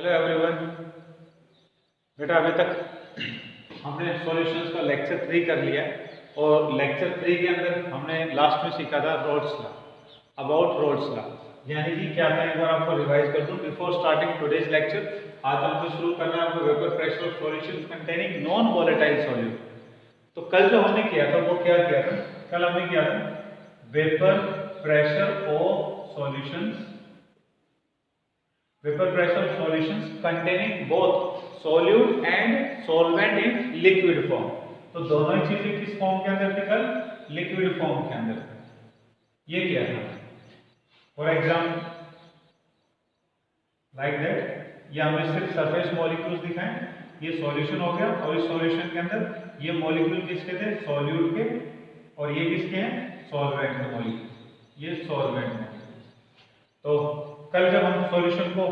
Hello everyone. बेटा अभी तक हमने सॉल्यूशंस का लेक्चर 3 कर लिया और लेक्चर 3 के अंदर हमने लास्ट में सीखा था roles law, about roles law. यानी कि क्या था, एक बार आपको रिवाइज कर दूं बिफोर स्टार्टिंग टुडेज लेक्चर। आज हमको शुरू करना है आपको vapour pressure of solutions containing non volatile solute. तो कल जो हमने किया था वो क्या किया था? कल हमने किया था vapour pressure of solutions, vapor pressure of solutions containing both solute and solvent in liquid form। तो दोनों ही चीजें किस फॉर्म के अंदर थी कल? लिक्विड फॉर्म के अंदर। ये किया था फॉर एग्जाम्पल लाइक दैट। ये हमने सिर्फ सरफेस मॉलिक्यूल्स दिखाए, ये सॉल्यूशन हो गया और इस सॉल्यूशन के अंदर ये मॉलिक्यूल किसके थे? सॉल्यूट के। और ये किसके हैं? सॉल्वेंट के मॉलिक्यूल। ये सॉल्वेंट है। तो कल जब हम सॉल्यूशन को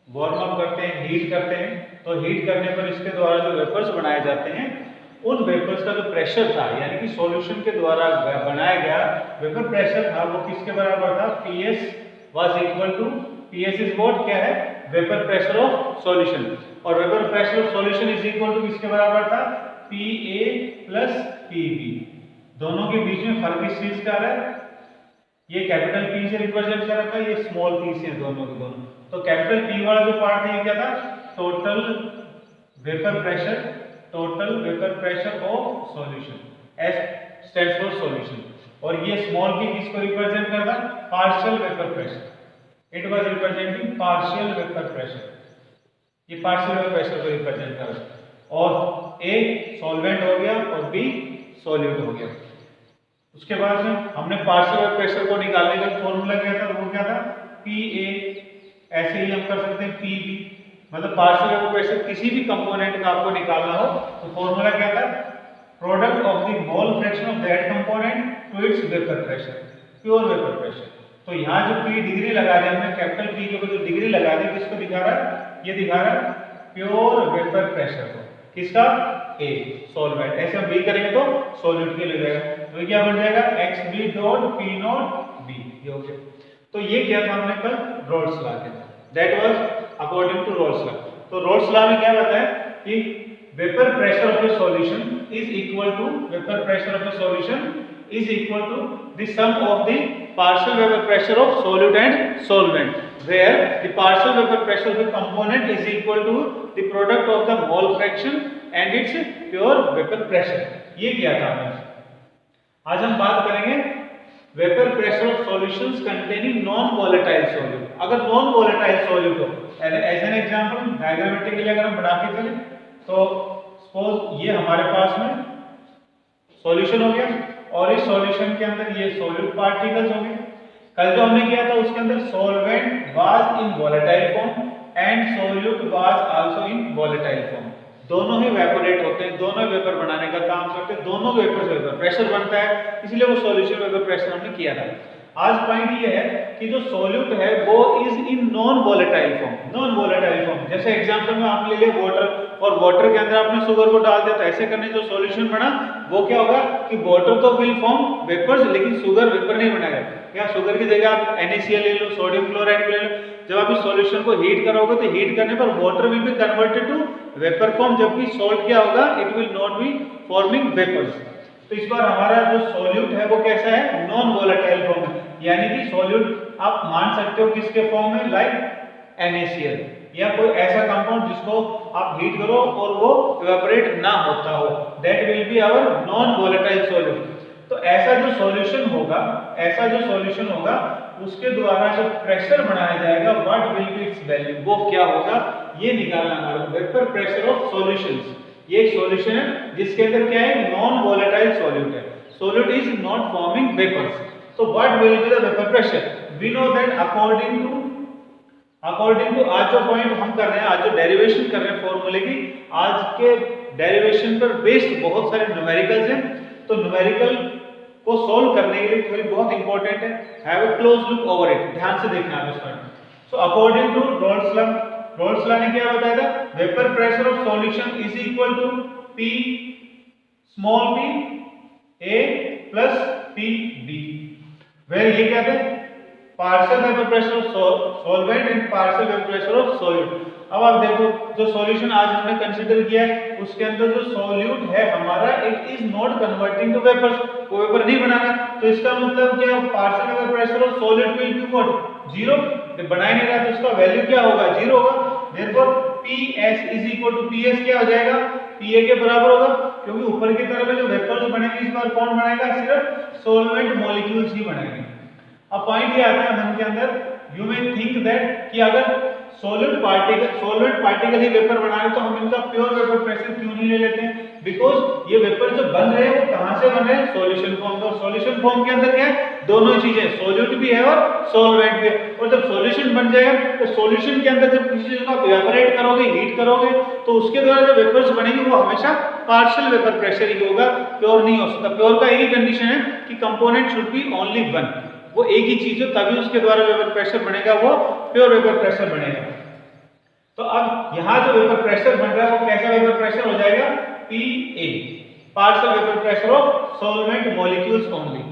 वार्म अप करते हैं, हीट करते हैं, तो हीट करने पर इसके द्वारा जो वेपर्स बनाए जाते हैं, उन वेपर्स का जो प्रेशर था, यानी कि सॉल्यूशन के द्वारा बनाया गया वेपर प्रेशर था, वो किसके बराबर था? PS was equal to, PS is what, क्या है? Vapour pressure of solution. और vapour pressure of solution is equal to किसके बराबर था? PA plus PB। दोनों के बीच में फर्क इस चीज का है, ये कैपिटल P से रिप्रेजेंट कर रखा है, ये स्मॉल p से, दोनों के दोनों। तो कैपिटल P वाला जो पार्ट है ये क्या था? Total vapour pressure, total vapour pressure of solution. S stands for solution. और ये स्मॉल p किसको रिप्रेजेंट करता है? Partial vapour pressure. It was representing partial vapour pressure. ये पार्शियल वेपर प्रेशर को रिप्रेजेंट कर रहा है। और A सॉल्वेंट हो गया और B सॉल्यूट हो गया। उसके बाद में हमने पार्शियल वेपर प्रेशर को निकालने का फॉर्मूला क्या था? वो क्या था? PA। ऐसे ही हम कर सकते हैं PB। मतलब पार्शियल वेपर प्रेशर किसी भी कंपोनेंट का आपको निकालना हो तो फॉर्मूला क्या था? Product of the mole fraction of that component to its vapour pressure, pure vapour pressure. तो यहाँ जो P डिग्री लगा दी हमने, कैपिटल P के ऊपर जो डिग्री लगा दी, किसको दिखा रहा है? ये दिखा रहा है प्योर वेपर प्रेशर को। किसका? A solvent. ऐसे हम B करेंगे तो सॉल्यूट के लिए जाएगा। तो क्या बन जाएगा? XB dot P naught B। ये हो गया। तो ये किया था हमने कल रोल्स लॉ के, that was according to Raoult's law. तो रोल्स लॉ में क्या बताया कि vapour pressure of a solution is equal to, vapour pressure of a solution is equal to the sum of the partial vapor pressure of solute and solvent, where the partial vapor pressure of the component is equal to the product of the mole fraction and its pure vapor pressure। ये किया था हमने। आज हम बात करेंगे vapour pressure of solutions containing non volatile solute. अगर non volatile solute हो, एज एन एग्जांपल डायग्रामेटिकली अगर हम बना के चलें, तो सपोज ये हमारे पास में सॉल्यूशन हो गया और इस सॉल्यूशन के अंदर ये सॉल्यूट पार्टिकल्स होंगे। कल जो हमने किया था उसके अंदर solvent was in volatile form and solute was also in volatile form. दोनों ही वेपोरेट होते हैं, दोनों वेपर बनाने का काम करते हैं, दोनों वेपर से वेपर प्रेशर बनता है, इसलिए वो सॉल्यूशन वेपर प्रेशर हमने किया था। आज पॉइंट ये है कि जो सॉल्यूट है वो is in non volatile form. Non volatile form जैसे एग्जांपल में आप ले लिए वाटर, और वाटर के अंदर आपने शुगर को डाल दिया, तो ऐसे करने जो सॉल्यूशन बना वो क्या होगा कि वाटर तो विल फॉर्म वेपर्स, लेकिन शुगर वेपर नहीं बनाएगा। या शुगर की जगह आप NaCl ले लो, सोडियम क्लोराइड ले लो। जब आप इस सॉल्यूशन को हीट करोगे तो हीट करने पर water will be converted to vapour form, जबकि सॉल्ट क्या होगा? It will not be forming vapours. तो इस बार हमारा जो सॉल्यूट है वो कैसा है? नॉन वोलेटाइल फॉर्म में। यानी कि सॉल्यूट आप मान सकते हो किसके फॉर्म में? लाइक NaCl, या कोई ऐसा कंपाउंड जिसको आप हीट करो और वो इवेपोरेट ना होता हो, that will be our non volatile solute. तो ऐसा जो सॉल्यूशन होगा, ऐसा जो सॉल्यूशन होगा, उसके द्वारा जो प्रेशर बनाया जाएगा, what will B it's value, वो क्या होगा ये निकालना हमारा वेपर प्रेशर ऑफ सॉल्यूशंस। ये एक सॉल्यूशन है जिसके अंदर क्या है? नॉन वोलेटाइल सॉल्यूट है, solute is not forming vapours. तो what will be the vapour pressure? We know that according to आज जो पॉइंट हम कर रहे हैं, आज जो डेरिवेशन कर रहे हैं फॉर्मूले की, आज के डेरिवेशन पर बेस्ड बहुत सारे न्यूमेरिकल्स हैं। तो न्यूमेरिकल को सोल्व करने के लिए थोड़ी बहुत इंपॉर्टेंट है, have a close look over it, ध्यान से देखना है इस point. So according to Raoult's law, Raoult's law ने क्या बताया था? Vapour pressure of solution is equal to P small p A plus P B, where ये क्या थे? Partial vapour pressure of solvent and partial vapour pressure of solute. अब आप देखो जो सॉल्यूशन आज हमने कंसीडर किया है उसके अंदर जो सॉल्यूट है हमारा it is not converting to vapours, वो वेपर नहीं बना रहा, तो इसका मतलब क्या partial vapour pressure of solute will be what zero, जब बना ही नहीं रहा तो उसका वैल्यू क्या होगा जीरो होगा। Therefore PS is equal to PS क्या हो जाएगा PA के बराबर होगा, क्योंकि ऊपर की तरफ में जो वेपर्स बनेंगे इस बार कौन बनाएगा सिर्फ सॉल्वेंट मॉलिक्यूल्स ही बनाएंगे। अब पॉइंट ये आता है मन के अंदर, यू मे थिंक दैट कि अगर सॉल्वेंट पार्टिकल ही वेपर बना रहे तो हम इनका प्योर वेपर प्रेशर क्यों नहीं ले लेते हैं, बिकॉज ये वेपर जो बन रहे हैं वो कहां से बन रहे हैं सॉल्यूशन फॉर्म में, और सॉल्यूशन फॉर्म के अंदर क्या है दोनों चीजें सॉल्यूट भी है और सॉल्वेंट भी है, और जब सॉल्यूशन बन जाएगा तो सॉल्यूशन के अंदर जब किसी चीज को आप इवेपोरेट करोगे हीट करोगे तो उसके द्वारा जो वेपर्स बनेंगे वो हमेशा पार्शियल वेपर प्रेशर ही होगा, प्योर नहीं हो सकता। प्योर का एक ही कंडीशन है कि component should be only one, वो एक ही चीज हो तभी उसके द्वारा वेपर प्रेशर बनेगा, वो प्योर वेपर प्रेशर बनेगा। तो अब यहाँ जो वेपर प्रेशर बन रहा है वो कैसा वेपर प्रेशर हो जाएगा PA, partial vapour pressure of solvent molecules only.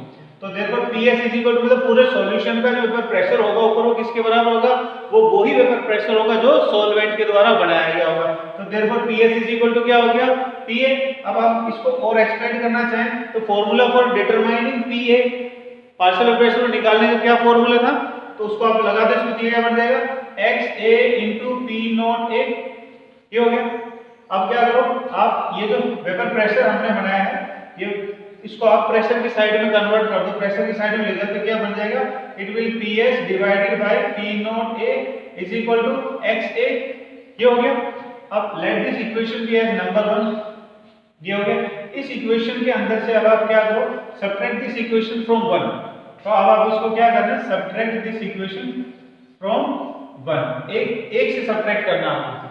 तो therefore PS is equal to मतलब पूरे सॉल्यूशन का जो वेपर प्रेशर होगा ऊपर वो किसके बराबर होगा, वो वही वेपर प्रेशर होगा जो सॉल्वेंट के द्वारा बनाया गया होगा। तो therefore PS is equal to क्या हो गया PA। अब आप इसको और एक्सपेंड करना चाहें तो formula for determining PA partial vapour pressure को निकालने का क्या फार्मूला था, तो उसको आप लगा दे, इसमें क्या बन जाएगा XA into P naught A, ये हो गया। अब क्या करो आप ये जो वेपर प्रेशर हमने बनाया है ये इसको आप प्रेशर की साइड में कन्वर्ट कर दो, प्रेशर की साइड में ले जाओ तो क्या बन जाएगा it will PS divided by P naught A is equal to XA, ये हो गया। अब let this equation be as number 1, ये हो गया। इस इक्वेशन के अंदर से अब आप क्या करो सब्ट्रैक्ट दिस इक्वेशन फ्रॉम 1, तो अब आप इसको क्या करना है सब्ट्रैक्ट दिस इक्वेशन फ्रॉम 1, एक से सब्ट्रैक्ट करना आपको,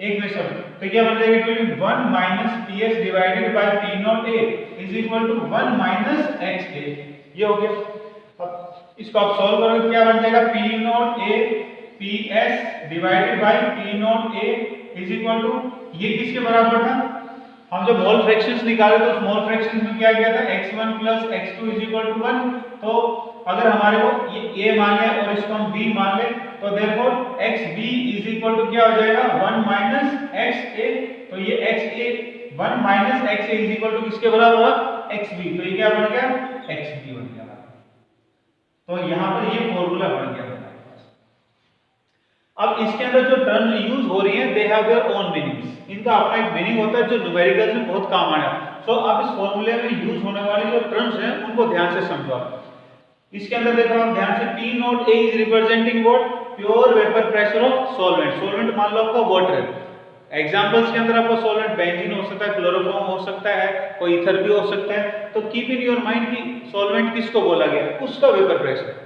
एक में सब तो क्या बन जाएगा equal 1 minus PS divided by P naught A is equal to 1 minus XA, ये हो गया। अब इसको आप सॉल्व करोगे क्या बन जाएगा P naught A PS divided by P naught A is equal to ये किसके बराबर था, हम जब मोल फ्रैक्शंस निकाले तो उस मोल फ्रैक्शंस में क्या गया था x1 plus x2 is equal to 1, तो अगर हमारे को ये a मान ले और इसको हम b मान ले तो therefore xb is equal to क्या हो जाएगा 1 minus xa, तो ये xa 1 minus xa is equal to किसके बराबर होगा xb, तो ये क्या बन गया xb बन गया। तो यहाँ पर ये फॉर्मूला बन गया। अब इसके अंदर जो टर्म्स यूज हो रही हैं they have their own meanings, इनका अपना एक मीनिंग होता है जो न्यूमेरिकल्स में बहुत काम आया। सो अब इस फॉर्मूले में यूज होने वाले जो टर्म्स हैं उनको ध्यान से समझो। इसके अंदर देखो आप ध्यान से P naught A is representing what pure vapour pressure of solvent, solvent मान लो आपका वाटर है। एग्जांपल्स के अंदर आपका सॉल्वेंट बेंजीन हो सकता है, क्लोरोफॉर्म हो सकता है, कोई ईथर भी हो सकता है। तो कीप इन योर माइंड कि सॉल्वेंट किसको बोला गया है, उसका वेपर प्रेशर।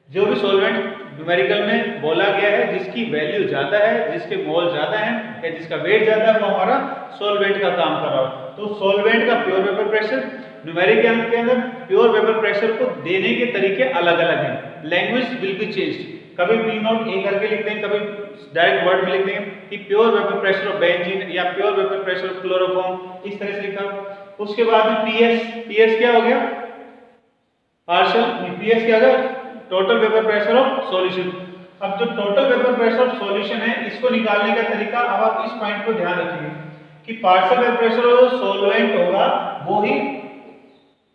जो भी सॉल्वेंट न्यूमेरिकल में बोला गया है जिसकी वैल्यू ज्यादा है, जिसके मोल ज्यादा है या जिसका वेट ज्यादा है वो हमारा सॉल्वेंट का काम कर रहा हो। तो सॉल्वेंट का प्योर वेपर प्रेशर न्यूमेरिकल के अंदर प्योर वेपर प्रेशर को देने के तरीके अलग अलग हैं, लैंग्वेज विल बी चेंज्ड। कभी P naught A करके लिखते हैं, कभी डायरेक्ट वर्ड में लिखते हैं कि pure vapour pressure of benzene या pure vapour pressure of chloroform, इस तरह से लिखा। उसके बाद में PS क्या हो गया पार्शियल, PS क्या हो गया total vapour pressure of solution. अब जो total vapour pressure of solution है इसको निकालने का तरीका, अब आप इस पॉइंट को ध्यान रखिए कि partial vapour pressure of solvent होगा वो ही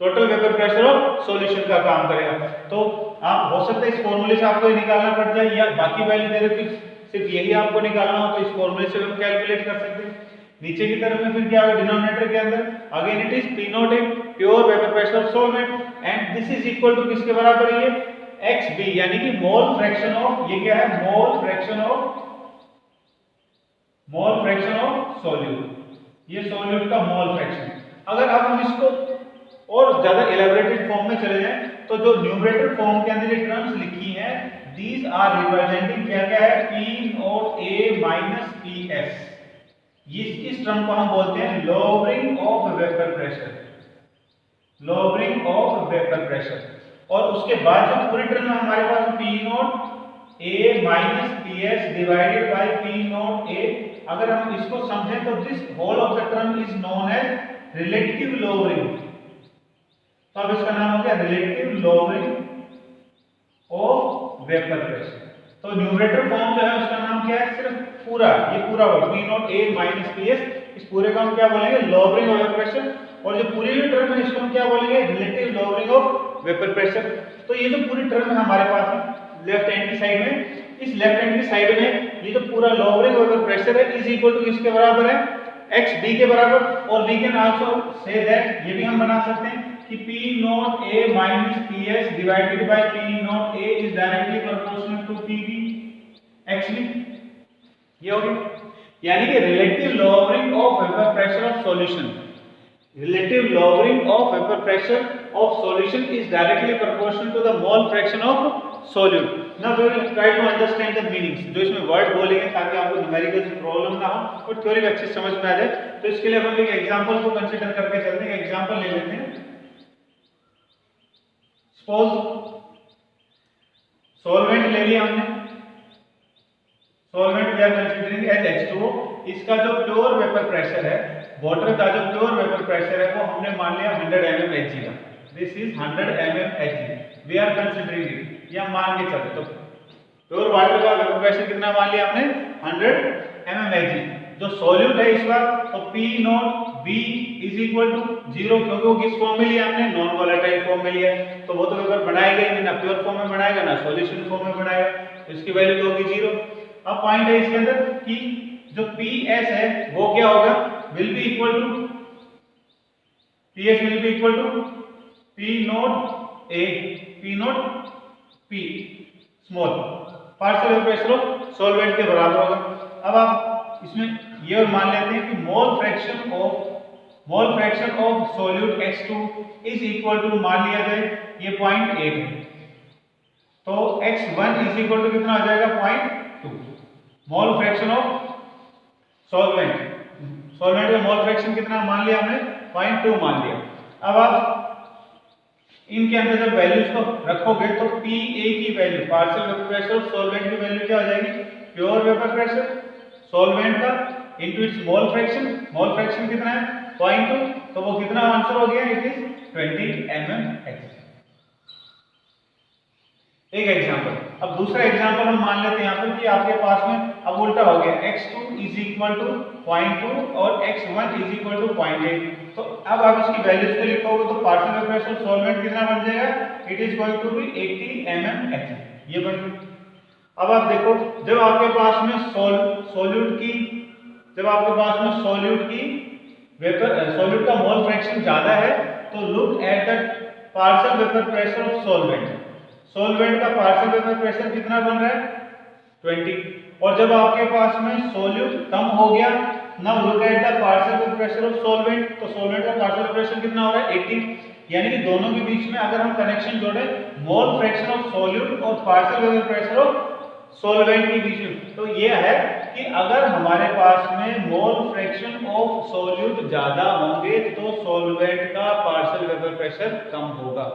total vapour pressure of solution का काम करेगा। तो आप हो सकता है इस फॉर्मूले से आपको निकालना पड़ जाए या बाकी वैल्यू दे रहे सिर्फ यही आपको निकालना हो तो इस फॉर्मूले से हम कैलकुलेट कर सकते हैं। नीचे की तरफ में फिर क्या होगा डिनोमिनेटर के अंदर again it is P naught A pure vapour pressure of solvent and this is equal to किसके बराबर है ये XB, यानी कि मोल फ्रैक्शन ऑफ, ये क्या है मोल फ्रैक्शन ऑफ सॉल्यूट, ये सॉल्यूट का मोल फ्रैक्शन। अगर अब हम इसको और ज्यादा इलैबोरेटेड फॉर्म में चले जाएं तो जो न्यूमरेटर फॉर्म के अंदर ये टर्म्स लिखी हैं दीज आर रिप्रेजेंटिंग क्या क्या है P naught A minus PS, इस टर्म को हम बोलते हैं lowering of vapour pressure, lowering of vapour pressure. और उसके बाद जो पूरी टर्म है हमारे पास P naught A minus PS divided by P naught A, अगर हम इसको समझें तो this whole of the term is known as relative lowering. तो अब इसका नाम हो गया relative lowering of vapour pressure. तो न्यूमरेटर फॉर्म जो है उसका नाम क्या है, सिर्फ पूरा, ये पूरा word P not A minus PS, इस पूरे का हम क्या बोलेंगे, लोअरिंग ऑफ वेपर प्रेशर। और जो पूरी जो टर्म है इसको हम क्या बोलेंगे, relative lowering of vapour pressure. तो ये जो पूरी टर्म है हमारे पास में लेफ्ट हैंड की साइड में, इस लेफ्ट हैंड की साइड में ये जो पूरा लोअरिंग ऑफ वेपर प्रेशर है इज इक्वल टू किसके बराबर है, x b के बराबर। और we can also say that, ये भी हम बना सकते हैं कि P not A minus PS divided by P not A is directly proportional to PV XB। ये हो गया, यानी कि relative lowering of vapour pressure of solution, relative lowering of vapor pressure of solution is directly proportional to the mole fraction of solute. Now we will try to understand the meanings, जो इसमें word बोलेंगे ताकि आपको numerical से problem ना हो और theory अच्छे से समझ में आ जाए। तो इसके लिए हम एक एग्जांपल को कंसीडर करके चलते हैं। एग्जांपल ले लेते हैं, सपोज सॉल्वेंट ले लिया हमने, solvent we are considering as H2O। इसका जो प्योर वेपर प्रेशर है, वाटर का जो प्योर वेपर प्रेशर है वो हमने मान लिया 100 mm Hg का। This is 100 mm Hg, we are considering it, ये हम मान के चलते। तो प्योर वाटर का वेपर प्रेशर कितना मान लिया हमने, 100 mm Hg। जो सॉल्यूट है इस बार, तो P naught B is equal to 0, क्योंकि वो किस फॉर्म में लिया हमने, नॉन वोलेटाइल फॉर्म में लिया, तो वो तो वेपर बनाएगा ही नहीं, ना प्योर फॉर्म में बनाएगा ना सॉल्यूशन फॉर्म में बनाएगा, तो इसकी वैल्यू तो होगी 0। अब पॉइंट है इसके अंदर कि जो PS है वो क्या होगा, will be equal to PS will be equal to P not A P not P small partial pressure of solvent के बराबर होगा। अब आप इसमें ये और मान लेते हैं कि mole fraction of solute X2 is equal to, मान लिया जाए ये 0.8 है, तो X1 इज इक्वल टू कितना आ जाएगा, 0.2। मोल फ्रैक्शन ऑफ सॉल्वेंट का मोल फ्रैक्शन कितना मान लिया हमने, 0.2 मान लिया। अब आप इनके अंदर जब वैल्यूज को रखोगे तो PA की value, partial vapour pressure of solvent की वैल्यू क्या हो जाएगी, प्योर वेपर प्रेशर सॉल्वेंट का इनटू इट्स मोल फ्रैक्शन कितना है, 0.2, तो वो कितना आंसर हो गया, इट इज 20 mm। एक एग्जांपल। अब दूसरा एग्जांपल हम मान लेते हैं यहाँ पर कि आपके पास में अब उल्टा हो गया, X2 इज इक्वल टू 0.2 और X1 इज इक्वल टू 0.8। तो अब आप इसकी वैल्यूज को लिखोगे तो पार्शियल वेपर प्रेशर सॉल्वेंट कितना बन जाएगा, it is going to be 80 mm Hg, ये बन गया। अब आप देखो, जब आपके पास में सॉल्यूट का मोल फ्रैक्शन ज्यादा है, तो look at the partial vapour pressure of solvent का पार्शियल वेपर प्रेशर कितना बन रहा है, 20। और जब आपके पास में सोल्यूट कम हो गया, now look at the partial vapour pressure of solvent, तो सॉल्वेंट का पार्शियल वेपर प्रेशर कितना हो रहा है, 80। यानी कि दोनों के बीच में अगर हम कनेक्शन जोड़े, मोल फ्रैक्शन ऑफ सॉल्यूट और partial vapour pressure of solvent के बीच में, तो ये है कि अगर हमारे पास में मोल फ्रैक्शन ऑफ सॉल्यूट ज्यादा होंगे तो सॉल्वेंट का पार्शियल वेपर प्रेशर कम होगा।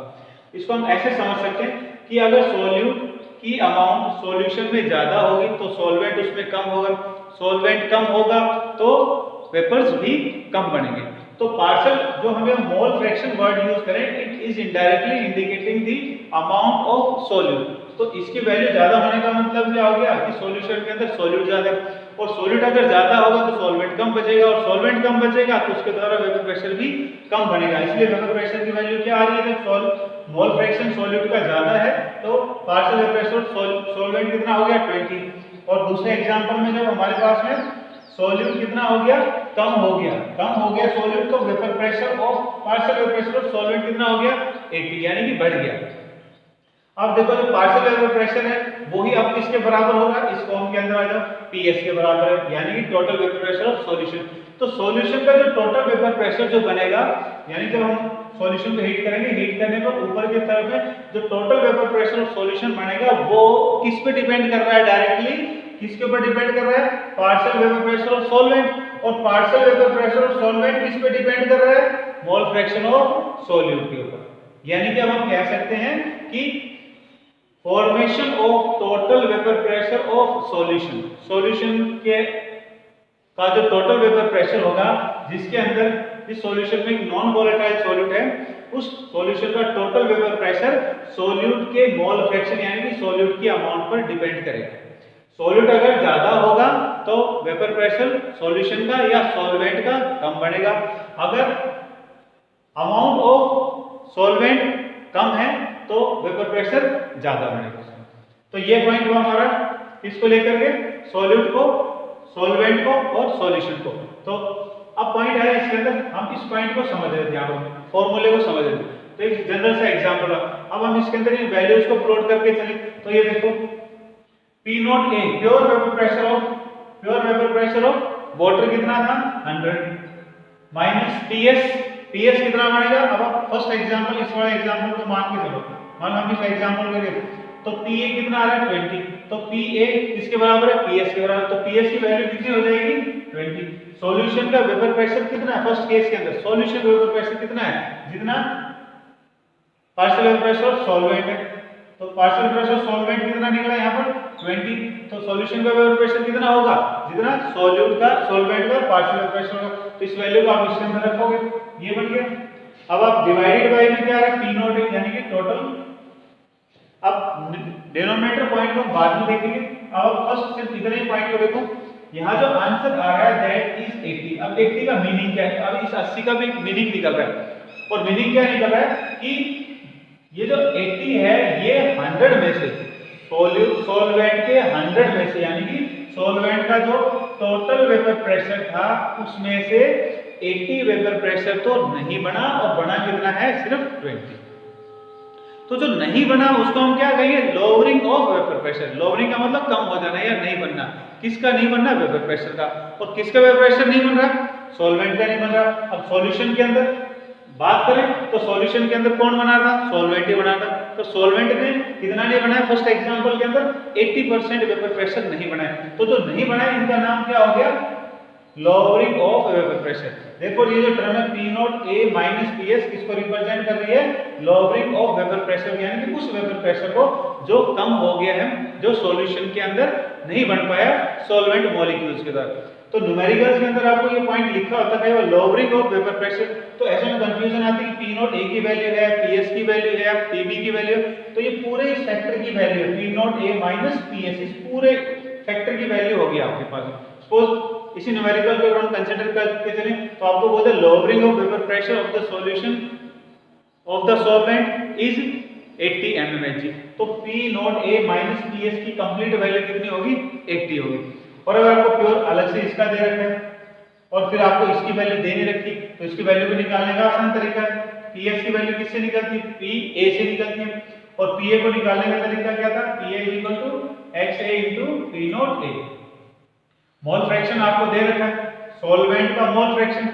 इसको हम ऐसे समझ सकते हैं कि अगर सॉल्यूट की अमाउंट सॉल्यूशन में ज्यादा होगी तो सॉल्वेंट उसमें कम होगा, सॉल्वेंट कम होगा तो वेपर्स भी कम बनेंगे। तो पार्शियल जो हमें मोल फ्रैक्शन वर्ड यूज करें, it is indirectly indicating the amount of solute. तो इसकी वैल्यू ज्यादा होने का मतलब क्या हो गया कि सॉल्यूशन के अंदर सॉल्यूट ज्यादा, और सॉल्यूट अगर ज्यादा होगा तो सॉल्वेंट कम बचेगा, और सॉल्वेंट कम बचेगा तो उसके द्वारा वेपर प्रेशर भी कम बनेगा। इसलिए वेपर प्रेशर की वैल्यू क्या आ रही है, जब मोल फ्रैक्शन सॉल्यूट का ज्यादा है तो पार्शियल वेपर प्रेशर सॉल्वेंट कितना हो गया, 20। और दूसरे एग्जांपल में जब हमारे पास में सॉल्यूट कितना हो गया, कम हो गया सॉल्यूट, तो vapour pressure of partial vapour pressure of solvent कितना हो गया, 80, यानी कि बढ़ गया। अब देखो जो पार्शियल वेपर प्रेशर है वही अब किसके बराबर हो रहा है, इस फॉर्म के अंदर आ जाओ, PS के बराबर है, यानी कि total vapour pressure of solution. तो सॉल्यूशन का जो टोटल वेपर प्रेशर जो बनेगा, यानी जब हम सॉल्यूशन को हीट करेंगे, हीट करने पर ऊपर की तरफ में जो total vapour pressure of solution बनेगा वो किस पे डिपेंड कर रहा है, डायरेक्टली किसके ऊपर डिपेंड कर रहा है, partial vapour pressure of solvent. और partial vapour pressure of solvent किस पे डिपेंड कर रहा है, मोल फ्रैक्शन ऑफ सॉल्यूट के ऊपर। यानी कि अब हम कह सकते हैं कि formation of total vapour pressure of solution के का जो टोटल वेपर प्रेशर होगा, जिसके अंदर जिस सॉल्यूशन में एक नॉन वोलेटाइल सॉल्यूट है उस सॉल्यूशन का टोटल वेपर प्रेशर सॉल्यूट के मोल फ्रैक्शन यानी कि सॉल्यूट की अमाउंट पर डिपेंड करेगा। सॉल्यूट अगर ज्यादा होगा तो वेपर प्रेशर सॉल्यूशन का या सॉल्वेंट का कम बढ़ेगा, अगर अमाउंट ऑफ सॉल्वेंट कम है तो वेपर प्रेशर ज्यादा बढ़ेगा। तो ये पॉइंट हुआ हमारा किसको लेकर के, सॉल्यूट को, सॉल्वेंट को और सॉल्यूशन को। तो अब पॉइंट है इसके अंदर हम इस पॉइंट को समझ रहे थे, यहाँ पर फॉर्मूले को समझ रहे थे। तो एक जनरल सा एग्जांपल है, अब हम इसके अंदर इन वैल्यूज को प्लॉट करके चले। तो ये देखो P not A pure vapour pressure of water कितना था 100 माइनस PS कितना बनेगा। अब आप फर्स्ट एग्जांपल इस वाले एग्जांपल को मान के चलो, मान हम इस एग्जांपल में देखो तो PA कितना आ रहा है 20, तो PA किसके बराबर है PS के बराबर, तो PS की वैल्यू कितनी हो जाएगी 20। सॉल्यूशन का वेपर प्रेशर कितना है फर्स्ट केस के अंदर, सॉल्यूशन का वेपर प्रेशर कितना है जितना partial vapour pressure of solvent है, तो पार्शियल प्रेशर सॉल्वेंट कितना निकला यहाँ पर 20, तो सॉल्यूशन का वेपर प्रेशर कितना होगा जितना सॉल्यूट का सॉल्वेंट का पार्शियल वेपर प्रेशर होगा। तो इस वैल्यू को आप इसके अंदर रखोगे, ये बन गया। अब आप डिवाइडेड बाय में क्या है P नॉट यानी कि टोटल। अब डिनोमिनेटर पॉइंट को बाद में देखेंगे, अब फर्स्ट सिर्फ इतने ही पॉइंट को देखो। यहाँ जो आंसर आ रहा है दैट इज 80। अब 80 का मीनिंग क्या है, अब इस 80 का भी मीनिंग निकल रहा है, और मीनिंग क्या निकल रहा है कि ये जो 80 है ये 100 में से सॉल्वेंट के 100 में से यानी कि सॉल्वेंट का जो टोटल वेपर प्रेशर था उसमें से 80 वेपर प्रेशर तो नहीं बना, और बना कितना है सिर्फ 20। तो जो नहीं बना उसको हम क्या कहेंगे, lowering of vapour pressure. Lowering का मतलब कम हो जाना या नहीं बनना। किसका नहीं बनना, वेपर प्रेशर का। और किसका वेपर प्रेशर नहीं बन रहा, सॉल्वेंट का नहीं बन रहा। अब सॉल्यूशन के अंदर बात करें तो सॉल्यूशन के अंदर कौन बना था, सॉल्वेंट ही बना था। तो सॉल्वेंट ने कितना नहीं बनाया, फर्स्ट एग्जांपल के अंदर 80% वेपर प्रेशर नहीं बनाया। तो जो नहीं बनाया इनका नाम क्या हो गया, लोअरिंग ऑफ वेपर प्रेशर। देखो ये जो टर्म है P not A minus PS किसको रिप्रेजेंट कर रही है, लोअरिंग ऑफ वेपर प्रेशर, यानी कि उस वेपर प्रेशर को जो कम हो गया है, जो सॉल्यूशन के अंदर नहीं बन पाया सॉल्वेंट मॉलिक्यूल्स के द्वारा। तो न्यूमेरिकल्स के अंदर आपको ये पॉइंट लिखा होता है लोअरिंग ऑफ वेपर प्रेशर। तो ऐसे में कंफ्यूजन आती है कि P नॉट A की वैल्यू है, PS की वैल्यू है, PB की वैल्यू है। तो ये पूरे इस फैक्टर की वैल्यू है P not A minus PS, इस पूरे फैक्टर की वैल्यू होगी आपके पास। सपोज इसी न्यूमेरिकल को हम कंसीडर करके चलें तो आपको बोलते हैं lowering of vapour pressure of the solution of the solvent is 80 mmHg। तो P not A minus PS की कंप्लीट वैल्यू कितनी होगी, 80 होगी। और अगर आपको प्योर अलग से इसका दे रखा है और फिर आपको इसकी वैल्यू दे नहीं रखी, तो इसकी वैल्यू को निकालने का आसान तरीका है। PS की वैल्यू किससे निकलती है, PA से निकलती है। और PA को निकालने का तरीका क्या था, PA equal to XA into P not A। Mole fraction आपको दे रखा है, सॉल्वेंट का मोल फ्रैक्शन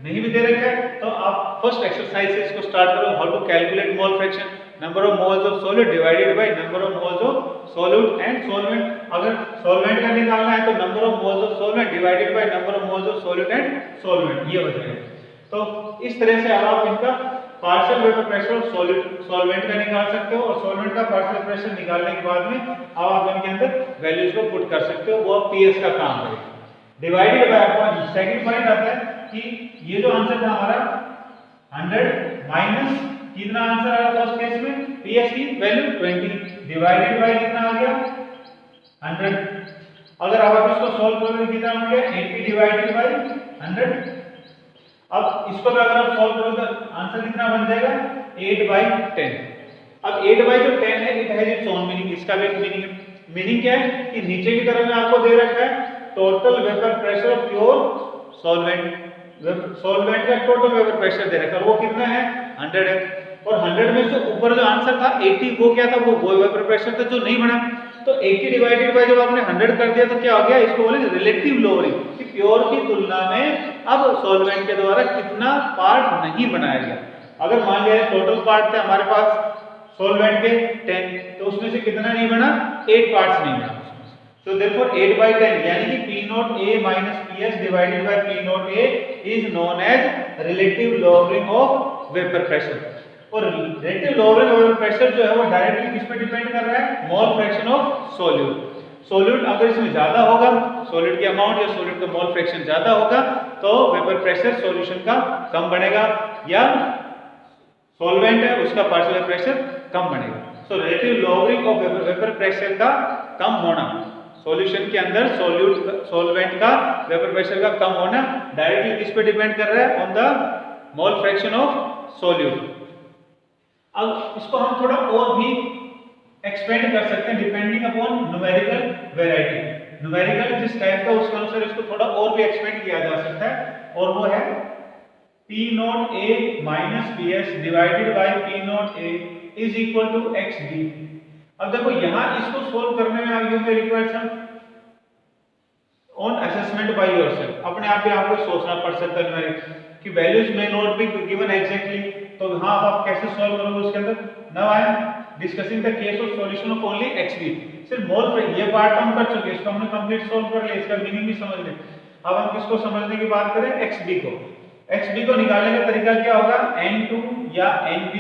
नहीं भी दे रखा है, तो आप फर्स्ट एक्सरसाइज से इसको स्टार्ट करो। How to calculate mole fraction, number of moles of solid divided by number of moles of solute and solvent. अगर सॉल्वेंट का निकालना है तो number of moles of solvent divided by number of moles of solute and solvent, ये हो जाएगा। तो इस तरह से आप इनका partial vapour pressure of solvent का निकाल सकते हो, और सॉल्वेंट का पार्शियल प्रेशर निकालने के बाद में अब आप इनके अंदर वैल्यूज को पुट कर सकते हो, वो PS का काम करेगा। Divided by upon second point आता है कि ये जो आंसर था हमारा 100 माइनस कितना आंसर आया फर्स्ट केस में, PS की वैल्यू 20 डिवाइडेड बाय कितना आ गया 100। अगर आप इसको सॉल्व करोगे कितना आ गया 80 डिवाइडेड बाय 100। अब इसको भी अगर आप सॉल्व करोगे तो आंसर कितना बन जाएगा 8/10। अब 8/10 है, it has its own meaning. इसका भी एक मीनिंग है। मीनिंग क्या है कि नीचे की तरफ में आपको दे रखा है total vapour pressure of pure solvent, solvent का टोटल वेपर प्रेशर दे रखा है, वो कितना है 100 है। और 100 में से ऊपर जो आंसर था 80, वो क्या था, वो वेपर प्रेशर था जो नहीं बना। तो 80 डिवाइडेड बाय जब आपने 100 कर दिया तो क्या हो गया, इसको बोलेंगे रिलेटिव लोअरिंग, कि प्योर की तुलना में अब सॉल्वेंट के द्वारा कितना पार्ट नहीं बनाया गया। अगर मान लिया टोटल पार्ट थे हमारे पास सॉल्वेंट के 10, तो उसमें से कितना नहीं बना, 8 पार्ट्स नहीं बना। तो देयरफॉर 8/10 यानी कि P not A minus PS divided by P not A is known as relative lowering of vapour pressure. और relative lowering of vapour pressure जो है वो डायरेक्टली किस पे डिपेंड कर रहा है, मोल फ्रैक्शन ऑफ सॉल्यूट। सॉल्यूट अगर इसमें ज्यादा होगा, सॉलिड की अमाउंट या सॉलिड का मोल फ्रैक्शन ज्यादा होगा तो वेपर प्रेशर सॉल्यूशन का कम बनेगा, या सॉल्वेंट है उसका पार्शियल प्रेशर कम बनेगा। So relative logarithm of vapour pressure का कम होना, सॉल्यूशन के अंदर सॉल्वेंट का वेपर प्रेशर का कम होना डायरेक्टली किस पे डिपेंड कर रहा है, on the mole fraction of solute. अब इसको हम थोड़ा और भी एक्सपेंड कर सकते हैं depending upon numerical variety. Numerical जिस टाइप का उसके अनुसार इसको थोड़ा और भी एक्सपेंड किया जा सकता है, और वो है P not A minus PS divided by P not A is equal to XD। अब देखो यहाँ इसको सोल्व करने में you may require some on assessment by yourself, अपने आप ही आपको सोचना पड़ सकता है न्यूमेरिकल कि वैल्यूज में नॉट बी गिवन एग्जैक्टली, तो हाँ आप कैसे सोल्व करोगे उसके अंदर। Now I am discussing the case of solution of only XD। सिर्फ मोल ये पार्ट हम कर चुके हैं, इसको हमने कंप्लीट सोल्व कर लिया, इसका मीनिंग भी समझ लिया। अब हम किसको समझने की बात करें, XD को। XD को निकालने का तरीका क्या होगा, N2 या NB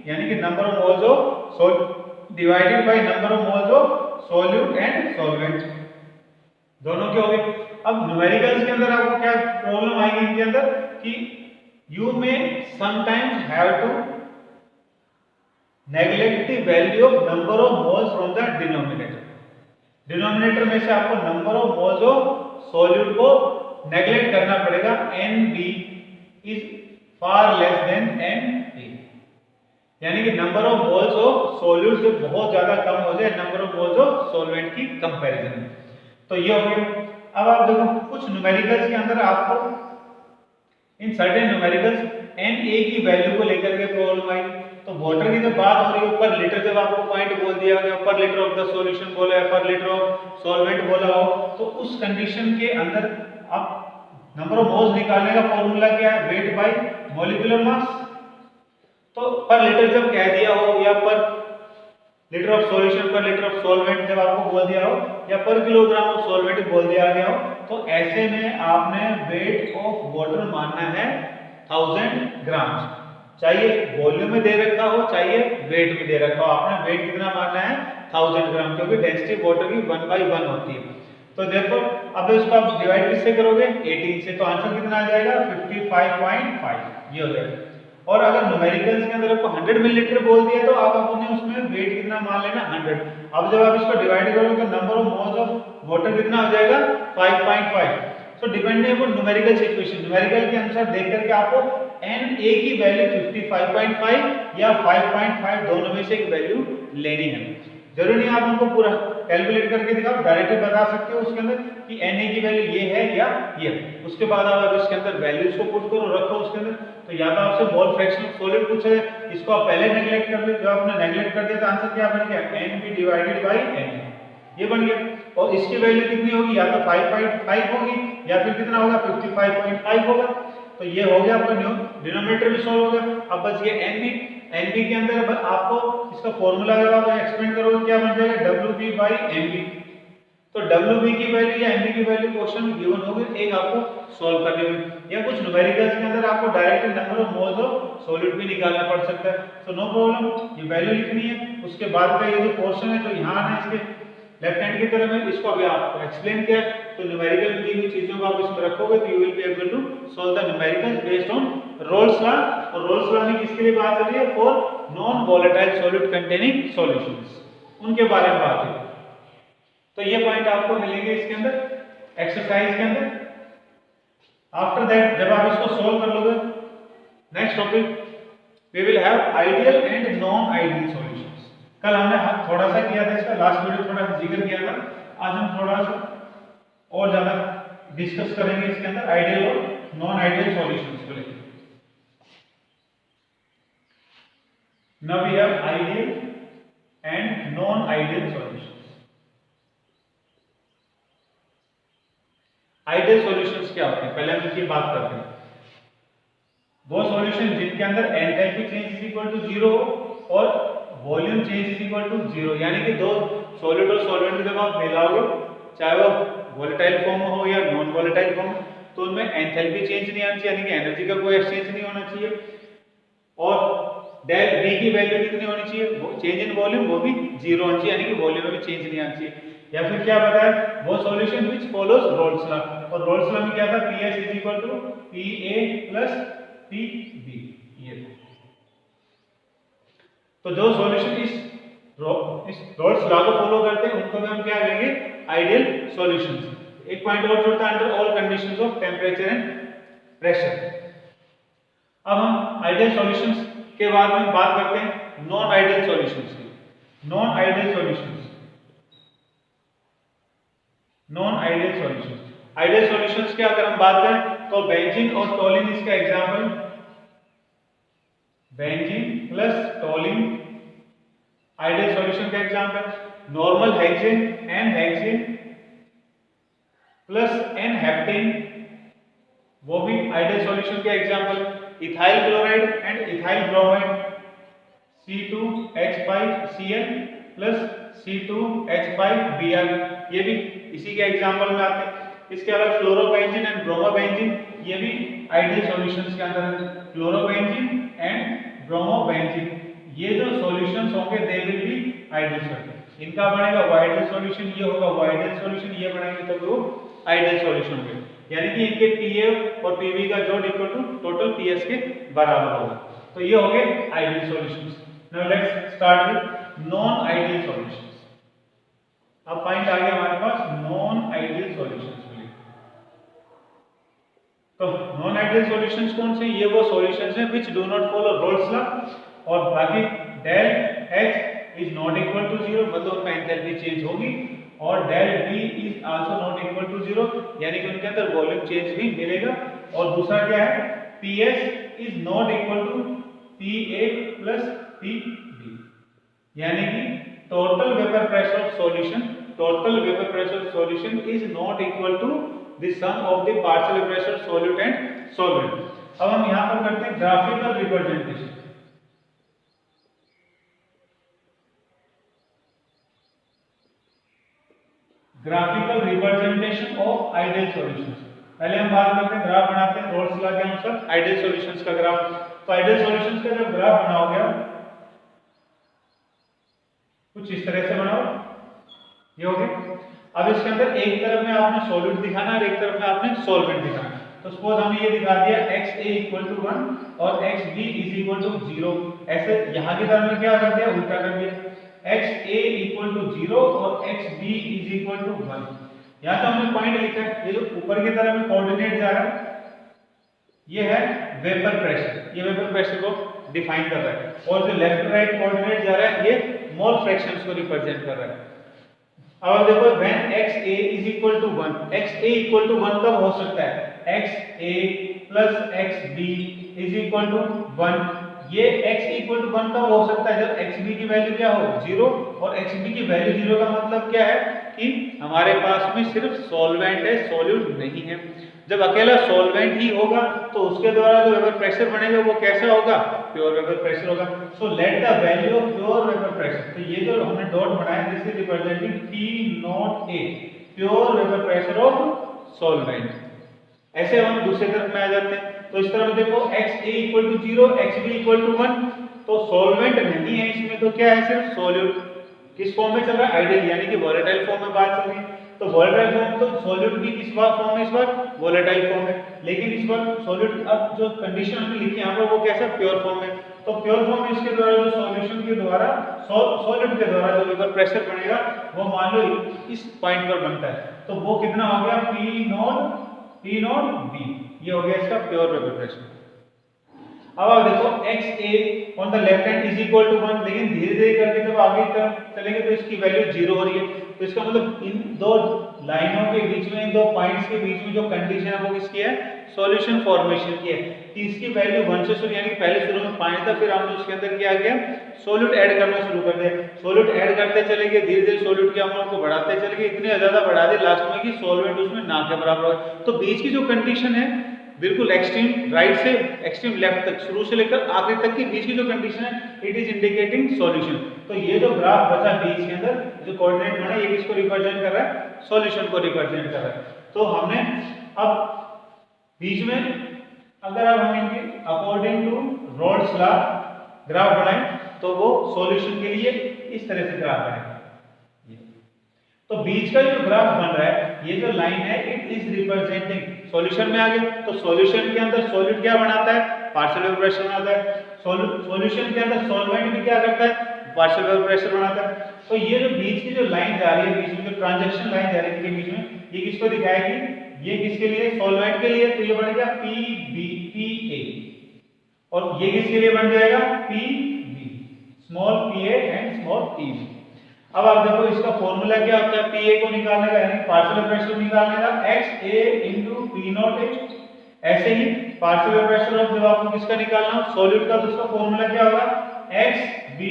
यानी कि number of moles of salt divided by number of moles of solute and solvent, दोनों के हो गए। अब न्यूमेरिकल्स के अंदर आपको क्या प्रॉब्लम आएगी इनके अंदर कि you may sometimes have to neglect the value of number of moles from the denominator. Denominator में से आपको number of moles of solute को नेग्लेक्ट करना पड़ेगा। NB is far less than NA, यानी कि number of moles of solute से बहुत ज्यादा कम हो जाए number of moles of solvent की कंपैरिजन में। तो ये हो गया। अब आप देखो कुछ न्यूमेरिकल्स के अंदर आपको इन सर्टेन न्यूमेरिकल्स Na की वैल्यू को लेकर के प्रॉब्लम आई, तो वाटर की जब बात हो रही है पर लीटर, जब आपको पॉइंट बोल दिया गया पर लीटर ऑफ द सॉल्यूशन बोला है, पर लीटर ऑफ सॉल्वेंट बोला हो, तो उस कंडीशन के अंदर आप नंबर ऑफ मोल्स निकालने का फॉर्मूला क्या है, वेट बाय मॉलिक्यूलर मास। तो पर लीटर जब कह दिया हो या पर लीटर ऑफ सॉल्यूशन पर लीटर ऑफ सॉल्वेंट जब आपको बोल दिया हो या पर किलोग्राम ऑफ सॉल्वेंट बोल दिया गया हो, तो ऐसे में आपने वेट ऑफ वाटर मानना है 1000 ग्राम, चाहिए वॉल्यूम में दे रखा हो चाहिए वेट में दे रखा हो, आपने वेट कितना मानना है 1000 ग्राम, क्योंकि डेंसिटी वाटर की 1/1 होती है। तो देखो अब इसको आप डिवाइड किससे करोगे, 18 से, तो आंसर कितना आ जाएगा 55.5 ये हो जाएगा। और अगर न्यूमेरिकल्स के अंदर आपको 100 मिलीलीटर बोल दिया तो आप अपने उसमें वेट कितना मान लेना 100। अब जब आप इसको डिवाइड करोगे तो number of moles of water कितना हो जाएगा 5.5। So depending upon numerical situation, numerical के अनुसार देख करके आपको Na की वैल्यू 55.5 या 5.5 दोनों में से एक वैल्यू लेनी है। जरूरी नहीं आप उनको पूरा कैलकुलेट करके दिखाओ, डायरेक्टली बता सकते हो उसके अंदर कि Na की वैल्यू ये है या ये। उसके बाद आप इसके अंदर वैल्यूज को पुट करो, रखो उसके अंदर। तो या तो आपसे मोल फ्रैक्शन ऑफ सॉलिड पूछे, इसको आप पहले नेगलेक्ट कर लो, जब आपने नेगलेक्ट कर दिया तो आंसर क्या बन गया, NB डिवाइडेड बाय Na, ये बन गया। और इसकी वैल्यू कितनी होगी, या तो 5.5 होगी या फिर कितना होगा 55.5 होगा। तो ये हो गया आपका डिनोमिनेटर भी सॉल्व हो गया। अब बच गया NB के अंदर आपको इसका फॉर्मूला जब आप एक्सपेंड करोगे क्या बन जाएगा, WB बाय MB। तो WB की वैल्यू या MB की वैल्यू क्वेश्चन में गिवन होगी, एक आपको सॉल्व करने में, या कुछ न्यूमेरिकल्स के अंदर आपको direct number of moles of solid भी निकालना पड़ सकता है। तो नो प्रॉब्लम, ये वैल्यू लिखनी है। उसके बाद का ये जो पोर्शन है तो यहाँ आना इसके लेफ्ट हैंड की तरफ है, इसको अभी आपको एक्सप्लेन किया। तो न्यूमेरिकल दी हुई चीजों को आप इसमें रखोगे तो you will be able to solve the numerical based on Raoult's law. और रोल्स लॉ में किसके लिए बात चल रही है, for non volatile solid containing solutions, उनके बारे में बात है। तो ये पॉइंट आपको मिलेंगे इसके अंदर एक्सरसाइज के अंदर। आफ्टर दैट जब आप इसको सोल्व कर लोगे, next topic we will have ideal and non ideal solutions. कल हमने थोड़ा सा किया था इसका, लास्ट वीडियो थोड़ा सा जिक्र किया था, आज हम थोड़ा सा और ज्यादा डिस्कस करेंगे इसके अंदर आइडियल और नॉन आइडियल सॉल्यूशंस को लेकर। Now we have ideal and non ideal solutions. Ideal solutions क्या होते हैं, पहले हम इसकी बात करते हैं। वो सॉल्यूशन जिनके अंदर enthalpy change is equal to 0 और volume change is equal to 0, यानी कि दो सॉलिड और सॉल्वेंट जब आप मिलाओगे, चाहे वो वोलेटाइल फॉर्म हो या नॉन वोलेटाइल फॉर्म, तो उनमें एंथैल्पी चेंज नहीं आनी चाहिए, यानी कि एनर्जी का कोई एक्सचेंज नहीं होना चाहिए। और डेल V की वैल्यू कितनी होनी चाहिए, वो चेंज इन वॉल्यूम वो भी 0 होनी चाहिए, यानी कि वॉल्यूम में भी चेंज नहीं आना चाहिए। या फिर क्या बताया, वो solution which follows Raoult's law, और रोल्स लॉ में क्या था, PS is equal to PA plus PB। ये तो जो सॉल्यूशन इस रोल्स लॉ को फॉलो करते हैं उनको भी हम क्या कहेंगे, आइडियल सॉल्यूशंस। एक पॉइंट और जोड़ता है, under all conditions of temperature and pressure. अब हम आइडियल सॉल्यूशंस के बारे में बात करते हैं नॉन आइडियल सॉल्यूशंस की। Non ideal solutions, non ideal solutions, ideal solutions की अगर हम बात करें तो बेंजीन और टोलिन इसका example, benzene plus toluene ideal solution का example. Normal hexane n hexane plus n heptane, वो भी आइडियल सॉल्यूशन के example. Ethyl chloride and ethyl bromide, C2H5Cl plus C2H5Br, ये भी इसी के एग्जांपल में आते हैं। इसके अलावा फ्लोरोबेंजीन एंड ब्रोमोबेंजीन, ये भी आइडियल सॉल्यूशंस के अंदर है। फ्लोरोबेंजीन एंड ब्रोमोबेंजीन, ये जो सॉल्यूशंस होंगे they will be ideal solution. इनका बनेगा आइडियल सॉल्यूशन, ये होगा आइडियल सॉल्यूशन, ये बनाएंगे तो वो आइडियल सॉल्यूशन होंगे। यानी कि इनके PA और PB का जोड़ इक्वल टू टोटल PS के बराबर होगा। तो ये हो गए ideal solutions. Now let's start with non ideal solutions. अब पॉइंट आ गया हमारे पास नॉन आइडियल सॉल्यूशंस के लिए। तो नॉन आइडियल सॉल्यूशंस कौन से, ये वो सॉल्यूशंस हैं which do not follow Raoult's law, और बाकी del H is not equal to 0, मतलब उनमें एंथैल्पी चेंज होगी, और del B is also not equal to 0, यानी कि उनके अंदर वॉल्यूम चेंज भी मिलेगा। और दूसरा क्या है, PS is not equal to PA plus PB, यानी कि total vapour pressure of solution, total vapour pressure of solution is not equal to the sum of the partial pressure solute and solvent. अब हम यहां पर करते हैं graphical representation. Graphical representation of ideal solutions. पहले हम बात करते हैं, ग्राफ बनाते हैं रोल्स लॉ के अनुसार आइडियल सॉल्यूशंस का ग्राफ। तो आइडियल सॉल्यूशंस का जब ग्राफ बनाओगे कुछ इस तरह से बनाओ, ये हो गया। अब इसके अंदर एक तरफ में आपने सॉल्यूट दिखाना है और एक तरफ में आपने सॉल्वेंट दिखाना है। तो सपोज हमने ये दिखा दिया XA इक्वल टू 1 और XB इज इक्वल टू 0। ऐसे यहां की तरफ में क्या कर दिया, उल्टा कर दिया, XA इक्वल टू 0 और XB इज इक्वल टू 1। यहां तो हमने पॉइंट लिखा है, ये जो ऊपर की तरफ में कोऑर्डिनेट जा रहा है ये है वेपर प्रेशर, ये वेपर प्रेशर को डिफाइन कर रहा है, और जो लेफ्ट राइट कोऑर्डिनेट जा रहा है ये मोल फ्रैक्शंस को रिप्रेजेंट कर रहा है। अब देखो when XA is equal to 1, XA equal to 1 कब हो सकता है, XA plus XB is equal to 1। ये x इक्वल टू 1 कब हो सकता है, जब XB की वैल्यू क्या हो 0, और XB की वैल्यू 0 का मतलब क्या है कि हमारे पास में सिर्फ सॉल्वेंट है, सॉल्यूट नहीं है। जब अकेला सॉल्वेंट ही होगा तो उसके द्वारा जो वेपर प्रेशर बनेगा वो कैसा होगा, प्योर वेपर प्रेशर होगा। So let the value of pure vapour pressure, तो ये जो हमने डॉट बनाया this is representing P0A, pure vapour pressure of solvent. ऐसे हम दूसरी तरफ में आ जाते हैं, तो इस तरफ देखो XA equal to 0, XB equal to 1, तो सॉल्वेंट नहीं है इसमें, तो क्या है सिर्फ सॉल्यूट। किस फॉर्म में चल रहा है, आइडियल, यानी कि वोलेटाइल फॉर्म में बात चल रही है। तो वोलेटाइल फॉर्म, तो सॉल्यूट भी किस फॉर्म में, इस बार वोलेटाइल फॉर्म है, लेकिन इस बार सॉल्यूट अब जो कंडीशन हमने लिखी है यहाँ पर वो कैसा, प्योर फॉर्म है। तो प्योर फॉर्म में इसके द्वारा जो सॉल्यूशन के द्वारा सॉल्यूट के द्वारा जो वेपर प्रेशर बनेगा वो मान लो इस पॉइंट पर बनता है, तो वो कितना हो गया P0B, ये हो गया इसका प्योर वेपर प्रेशर। अब आप देखो XA on the left hand is equal to 1, लेकिन धीरे धीरे करके जब आगे की तरफ चलेंगे तो इसकी वैल्यू 0 हो रही है। तो इसका मतलब इन दो लाइनों के बीच में, इन दो पॉइंट्स के बीच में जो कंडीशन है वो किसकी है, सॉल्यूशन फॉर्मेशन की है, कि इसकी वैल्यू 1 से शुरू, यानी कि पहले शुरू में पानी था, फिर हमने उसके अंदर क्या किया, सॉल्यूट ऐड करना शुरू कर दिया। सॉल्यूट ऐड करते चले गए, धीरे धीरे सॉल्यूट के अमाउंट को बढ़ाते चले गए, इतने ज्यादा बढ़ा दिए लास्ट में कि सॉल्वेंट उसमें ना के बराबर हो। तो बीच की जो कंडीशन है बिल्कुल एक्सट्रीम राइट से एक्सट्रीम लेफ्ट तक, शुरू से लेकर आखिरी तक की बीच की जो कंडीशन है इट इज इंडिकेटिंग सॉल्यूशन। तो ये जो ग्राफ बचा बीच के अंदर जो कोऑर्डिनेट बना ये किसको रिप्रेजेंट कर रहा है, सॉल्यूशन को रिप्रेजेंट कर रहा है। तो हमने अब बीच में अगर अब हम इनके according to Raoult's law graph बनाएं तो वो सॉल्यूशन के लिए इस तरह से ग्राफ बनेगा। तो बीच का जो ग्राफ बन रहा है, ये जो लाइन है, इट इज रिप्रेजेंटिंग सॉल्यूशन में आ गया। तो सॉल्यूशन के अंदर सॉलिड क्या बनाता है? पार्शियल वेपर प्रेशर बनाता है। सॉल्यूशन के अंदर सॉल्वेंट भी क्या करता है? पार्शियल वेपर प्रेशर बनाता है। तो ये जो बीच की जो लाइन जा रही है, बीच में जो ट्रांजैक्शन लाइन जा रही है इनके बीच में, ये किसको दिखाएगी? ये किसके लिए? सॉल्वेंट के लिए। तो ये बन गया PBPA, और ये किसके लिए बन जाएगा? PB, small PA and small PB। अब आप देखो इसका फॉर्मूला क्या होता है PA को निकालने का, यानी पार्शियल प्रेशर निकालने का, XA × P0H। ऐसे ही पार्शियल प्रेशर ऑफ जब आपको किसका निकालना हो, सॉलिड का, तो उसका फॉर्मूला क्या होगा? XB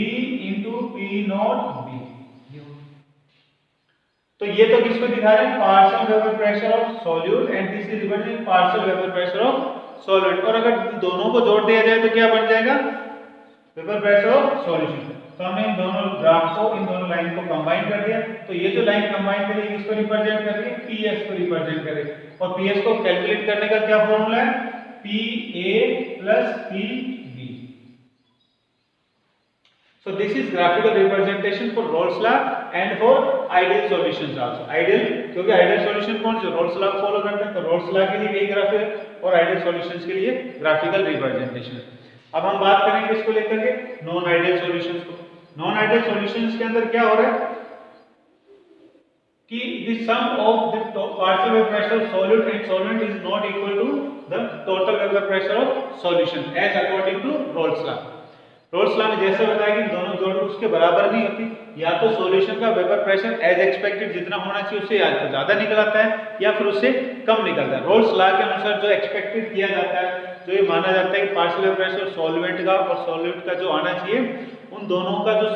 × P0B। तो ये तो किसको दिखा रहे हैं? Partial vapour pressure of solute, and this is representing partial vapour pressure of solid. और अगर दोनों को जोड़ दिया जाए तो क्या बन जाएगा? Vapour pressure of solution. तो हमने इन दोनों ग्राफ को, इन दोनों लाइन को कंबाइन कर दिया। तो ये जो लाइन कंबाइन करी किसको रिप्रेजेंट कर रही है? PS को रिप्रेजेंट कर रही है। और PS को कैलकुलेट करने का क्या फॉर्मूला है? PA + PB। So this is graphical representation for Rolle's law and for ideal solutions also. Ideal, क्योंकि ideal solution कौन से? Rolle's law फॉलो करते हैं, तो Rolle's law के लिए भी ग्राफ है, और ideal solutions के लिए graphical representation। अब हम बात करेंगे इसको लेकर के नॉन आइडियल सॉल्यूशंस को। नॉन आइडियल सॉल्यूशंस के अंदर क्या हो रहा है कि the sum of the partial vapor pressure of solute and solvent is not equal to the total vapor pressure of solution as according to Rolle's law। Roles law में जैसे बताया कि दोनों जोड़ उसके बराबर नहीं होती, या तो सॉल्यूशन का वेपर प्रेशर एज एक्सपेक्टेड जितना होना चाहिए उससे या तो ज्यादा निकल आता है या फिर उससे कम निकलता है। रोल्स लॉ के अनुसार जो एक्सपेक्टेड किया जाता है, जो ये माना जाता है कि पार्शियल वेपर प्रेशर सॉल्वेंट का और सॉल्यूट का जो आना चाहिए, उन दोनों का जो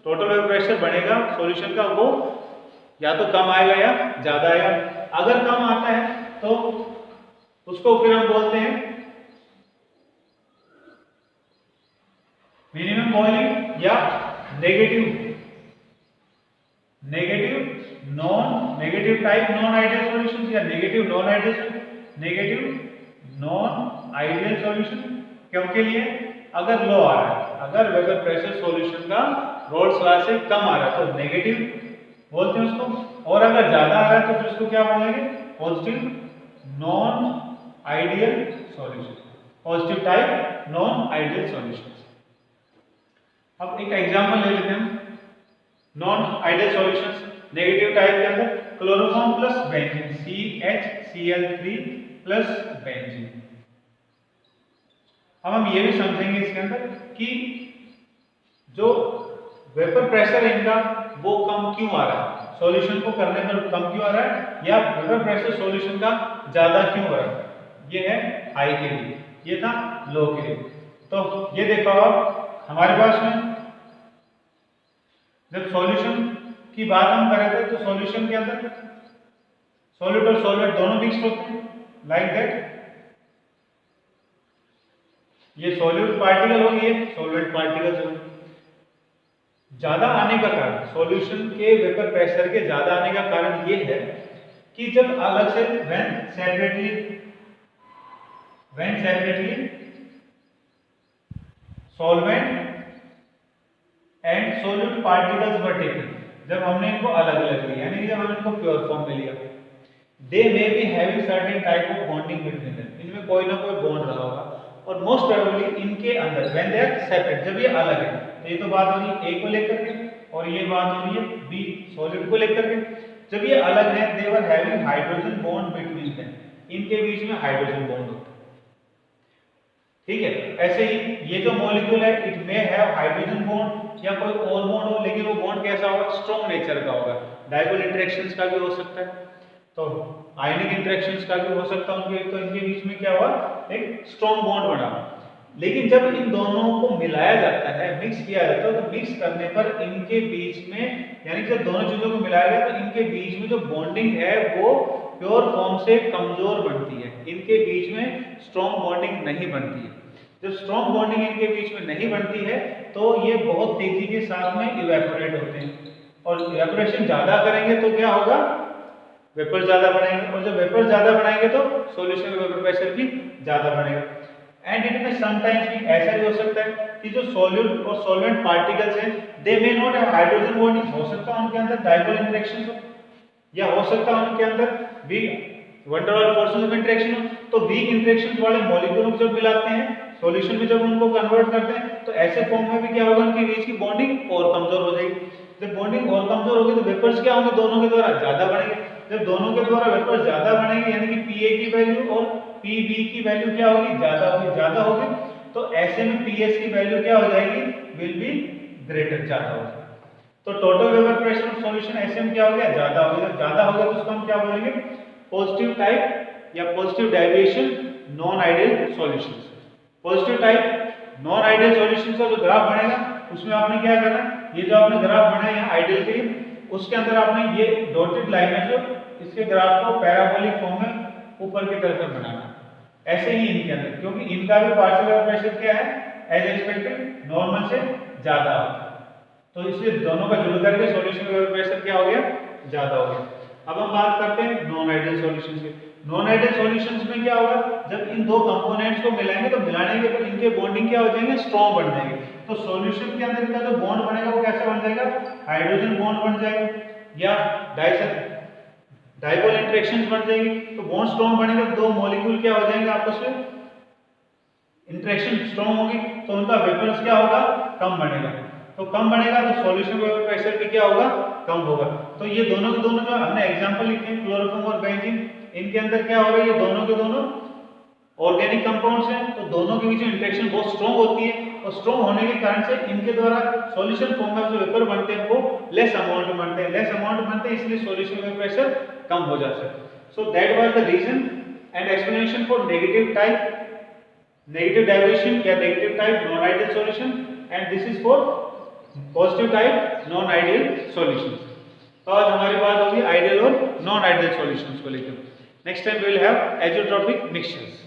टोटल वेपर प्रेशर बनेगा सॉल्यूशन का, वो या तो कम आएगा या ज्यादा आएगा। अगर कम आता है तो उसको फिर हम बोलते हैं मिनिमम बॉइलिंग या negative type non ideal solution, या नेगेटिव नॉन आइडियल सॉल्यूशन। क्यों के लिए? अगर लो आ रहा है, अगर वेपर प्रेशर सॉल्यूशन का रोल्स लॉ से कम आ रहा है तो नेगेटिव बोलते हैं उसको, और अगर ज्यादा आ रहा है तो फिर उसको क्या बोलेंगे? Positive non ideal solution, positive type non ideal solution. अब एक एग्जांपल ले लेते हैं non ideal solutions. Negative type के अंदर chloroform plus benzene, CHCl3 plus benzene. अब हम ये भी समझेंगे इसके अंदर कि जो वेपर प्रेशर है इनका वो कम क्यों आ रहा है, सॉल्यूशन को करने पर कम क्यों आ रहा है, या वेपर प्रेशर सॉल्यूशन का ज्यादा क्यों हो रहा है। ये है हाई के लिए, ये था लो के लिए। तो ये देखो आप हमारे पास में जब सॉल्यूशन की बात हम कर रहे थे तो सॉल्यूशन के अंदर सॉल्यूट और सॉल्वेंट दोनों मिक्स होते हैं, लाइक दैट। ये सॉल्यूट पार्टिकल होगी, ये सॉल्वेंट पार्टिकल्स होंगे। ज्यादा आने का कारण, सॉल्यूशन के वेपर प्रेशर के ज्यादा आने का कारण ये है कि जब अलग से when separately solvent and solute particles were taken, जब हमने इनको अलग अलग लिया, यानी जब हमने इनको प्योर फॉर्म में लिया, they may be having certain type of bonding between them, इनमें कोई ना कोई बॉन्ड रहा होगा। और मोस्ट प्रोबेबली इनके अंदर व्हेन दे आर सेपरेट, जब ये अलग है, तो ये तो बात हो रही है ए को लेकर के, और ये बात हो रही है बी सॉलिड को लेकर के। जब ये अलग है, they were having hydrogen bond between them, इनके बीच में हाइड्रोजन बॉन्ड होता है, ठीक है। ऐसे ही ये जो मॉलिक्यूल है, it may have hydrogen bond या कोई और बॉन्ड हो, लेकिन वो बॉन्ड कैसा होगा? स्ट्रॉन्ग नेचर का होगा। डायपोल इंटरेक्शंस का भी हो सकता है, तो आयनिक इंटरेक्शंस का भी हो सकता है उनके, तो इनके बीच में क्या हुआ? एक स्ट्रॉन्ग बॉन्ड बना। लेकिन जब इन दोनों को मिलाया जाता है, मिक्स किया जाता है, तो मिक्स करने पर इनके बीच में, यानी जब दोनों चीजों को मिलाया गया तो इनके बीच में जो बॉन्डिंग है वो प्योर फॉर्म से कमजोर बनती है, इनके बीच में स्ट्रॉन्ग बॉन्डिंग नहीं बनती है। जब स्ट्रॉन्ग बॉन्डिंग इनके बीच में नहीं बनती है तो ये बहुत तेजी के साथ में इवेपोरेट होते हैं, और इवेपोरेशन ज्यादा करेंगे तो क्या होगा? वेपर ज्यादा बनाएंगे, और जब वेपर ज्यादा बनाएंगे तो सॉल्यूशन का वेपर प्रेशर भी ज्यादा बनेगा। एंड इट में समटाइम्स भी ऐसा भी हो सकता है कि जो सॉल्यूट और सॉल्वेंट पार्टिकल्स हैं, they may not have hydrogen bonding, हो सकता है उनके अंदर डायपोल इंटरेक्शंस हो, या हो सकता है उनके अंदर वीक वन डाई वाले फोर्सेस ऑफ इंटरेक्शन हो, तो वीक इंटरेक्शन वाले मॉलिक्यूल जब मिलाते हैं सॉल्यूशन में, जब उनको कन्वर्ट करते हैं, तो ऐसे फॉर्म में भी क्या होगा, उनके बीच की बॉन्डिंग और कमजोर हो जाएगी। जब बॉन्डिंग और कमजोर होगी तो वेपर्स क्या होंगे, दोनों के द्वारा ज्यादा बढ़ेंगे। जब दोनों के द्वारा वेपर्स ज्यादा बढ़ेंगे यानी कि पीए की वैल्यू और पीबी की वैल्यू क्या होगी, ज्यादा होगी, तो ऐसे में पीएस की वैल्यू क्या हो जाएगी, विल बी ग्रेटर, ज्यादा होगी। तो total vapour pressure of solution ऐसे में क्या हो गया, ज्यादा हो गया। जब ज्यादा हो गया तो उसको हम क्या बोलेंगे, पॉजिटिव टाइप या positive deviation non ideal solutions. Positive type non ideal solutions का जो ग्राफ बनेगा उसमें आपने क्या करना है, ये जो आपने ग्राफ बनाया है आइडियल के लिए, उसके अंदर आपने ये डॉटेड लाइन है जो इसके ग्राफ को पैराबोलिक फॉर्म में ऊपर की तरफ बनाना। ऐसे ही इनके अंदर, क्योंकि इनका भी पार्शियल वेपर प्रेशर क्या है, एज एक्सपेक्टेड नॉर्मल से ज्यादा होता है, तो इसलिए दोनों का जुड़ करके सॉल्यूशन का वेपर प्रेशर क्या हो गया, ज्यादा हो गया। अब हम बात करते हैं नॉन आइडियल सॉल्यूशन की। नॉन आइडियल सॉल्यूशंस में क्या होगा, जब इन दो कंपोनेंट्स को मिलाएंगे तो मिलाने के बाद इनके बॉन्डिंग क्या हो जाएंगे, स्ट्रॉन्ग बन जाएंगे। तो सॉल्यूशन के अंदर का जो बॉन्ड बनेगा वो कैसे बन जाएगा, हाइड्रोजन बॉन्ड बन जाएगा या डाइपोल इंटरेक्शंस बन जाएगी। तो बॉन्ड स्ट्रॉन्ग बनेगा, दो मॉलिक्यूल क्या हो जाएंगे आपस में, इंटरेक्शन स्ट्रॉन्ग होगी, तो उनका वेपर्स क्या होगा, कम बनेगा। तो कम बनेगा तो सॉल्यूशन वेपर प्रेशर भी क्या होगा, कम होगा। तो ये दोनों के दोनों जो हमने एग्जांपल लिखे हैं क्लोरोफॉर्म और बेंजीन, इनके अंदर क्या हो रहा है, ये दोनों के दोनों ऑर्गेनिक कंपाउंड्स हैं, तो दोनों के बीच में इंटरेक्शन बहुत स्ट्रॉन्ग होती है, और स्ट्रॉन्ग होने के कारण से इनके द्वारा सॉल्यूशन फॉर्म में जो वेपर बनते हैं वो लेस अमाउंट में बनते हैं, इसलिए सॉल्यूशन वेपर प्रेशर कम हो जाता है। So that was the reason and explanation for negative deviation या negative type non ideal solution, and this is for positive type non ideal solutions. तो आज हमारी बात होगी आइडियल और नॉन आइडियल सॉल्यूशंस को लेकर। Next time we will have azeotropic mixtures.